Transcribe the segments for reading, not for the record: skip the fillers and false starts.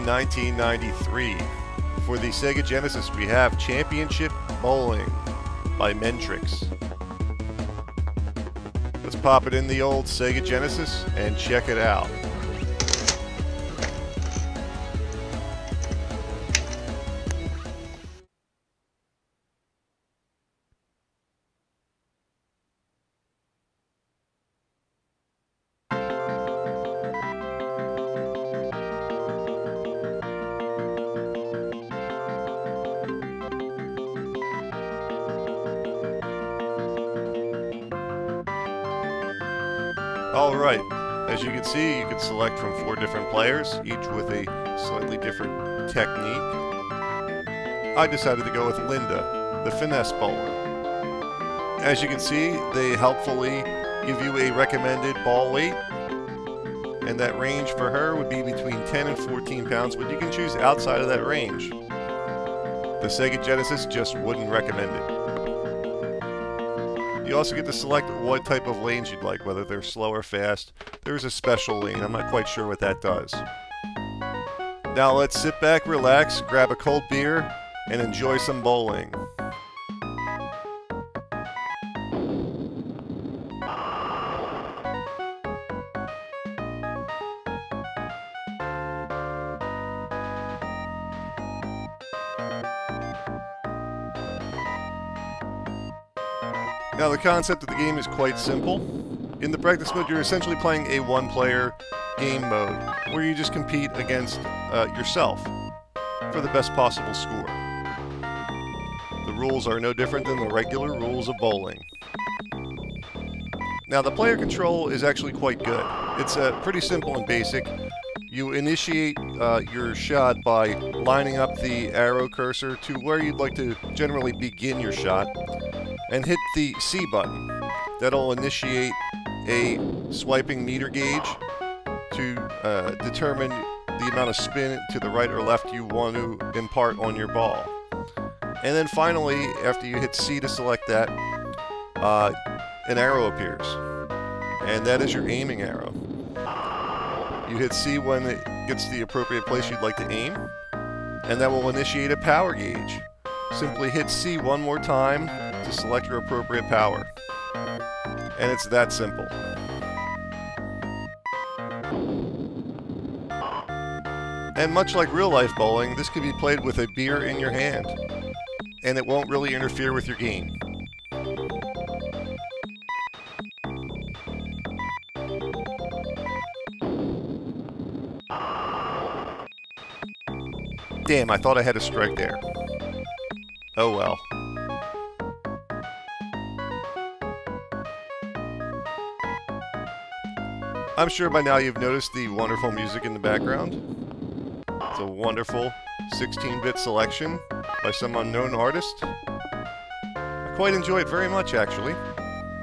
from 1993. For the Sega Genesis, we have Championship Bowling by Mentrix. Let's pop it in the old Sega Genesis and check it out. Alright, as you can see, you can select from 4 different players, each with a slightly different technique. I decided to go with Linda, the finesse bowler. As you can see, they helpfully give you a recommended ball weight, and that range for her would be between 10 and 14 pounds, but you can choose outside of that range. The Sega Genesis just wouldn't recommend it. You also get to select what type of lanes you'd like, whether they're slow or fast. There's a special lane. I'm not quite sure what that does. Now let's sit back, relax, grab a cold beer, and enjoy some bowling. Now the concept of the game is quite simple. In the practice mode, you're essentially playing a one-player game mode, where you just compete against yourself for the best possible score. The rules are no different than the regular rules of bowling. Now the player control is actually quite good. It's pretty simple and basic. You initiate your shot by lining up the arrow cursor to where you'd like to generally begin your shot, and hit the C button. That'll initiate a swiping meter gauge to determine the amount of spin to the right or left you want to impart on your ball. And then finally, after you hit C to select that, an arrow appears. And that is your aiming arrow. You hit C when it gets to the appropriate place you'd like to aim, and that will initiate a power gauge. Simply hit C one more time to select your appropriate power. And it's that simple. And much like real-life bowling, this can be played with a beer in your hand, and it won't really interfere with your game. Damn, I thought I had a strike there. Oh well. I'm sure by now you've noticed the wonderful music in the background. It's a wonderful 16-bit selection by some unknown artist. I quite enjoy it very much, actually.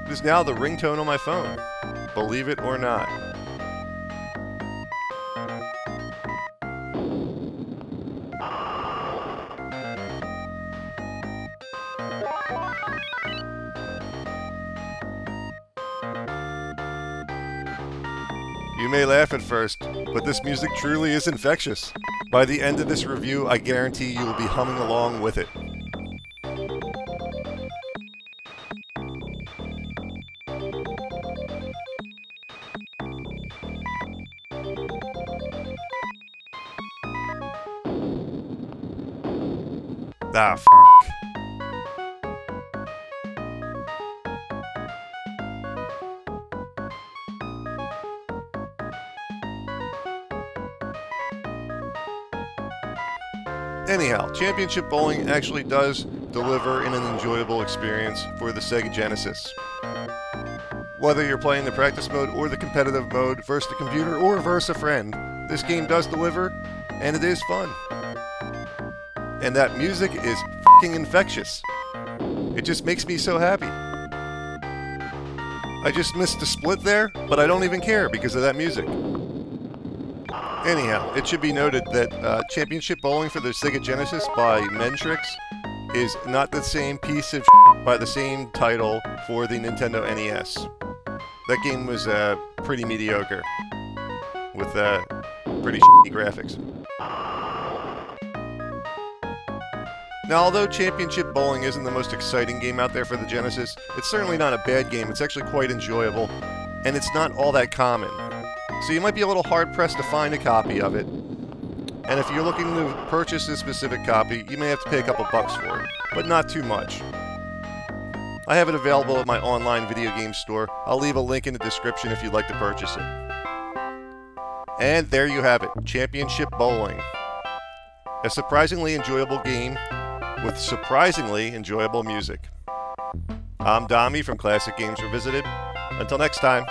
It is now the ringtone on my phone, believe it or not. You may laugh at first, but this music truly is infectious. By the end of this review, I guarantee you will be humming along with it. Ah, f***. Anyhow, Championship Bowling actually does deliver in an enjoyable experience for the Sega Genesis. Whether you're playing the practice mode or the competitive mode versus the computer or versus a friend, this game does deliver, and it is fun. And that music is f***ing infectious. It just makes me so happy. I just missed a split there, but I don't even care because of that music. Anyhow, it should be noted that Championship Bowling for the Sega Genesis by Mentrix is not the same piece of shit by the same title for the Nintendo NES. That game was pretty mediocre, with pretty shitty graphics. Now, although Championship Bowling isn't the most exciting game out there for the Genesis, it's certainly not a bad game. It's actually quite enjoyable, and it's not all that common. So you might be a little hard-pressed to find a copy of it. And if you're looking to purchase this specific copy, you may have to pay a couple bucks for it, but not too much. I have it available at my online video game store. I'll leave a link in the description if you'd like to purchase it. And there you have it, Championship Bowling. A surprisingly enjoyable game with surprisingly enjoyable music. I'm Dommy from Classic Games Revisited. Until next time.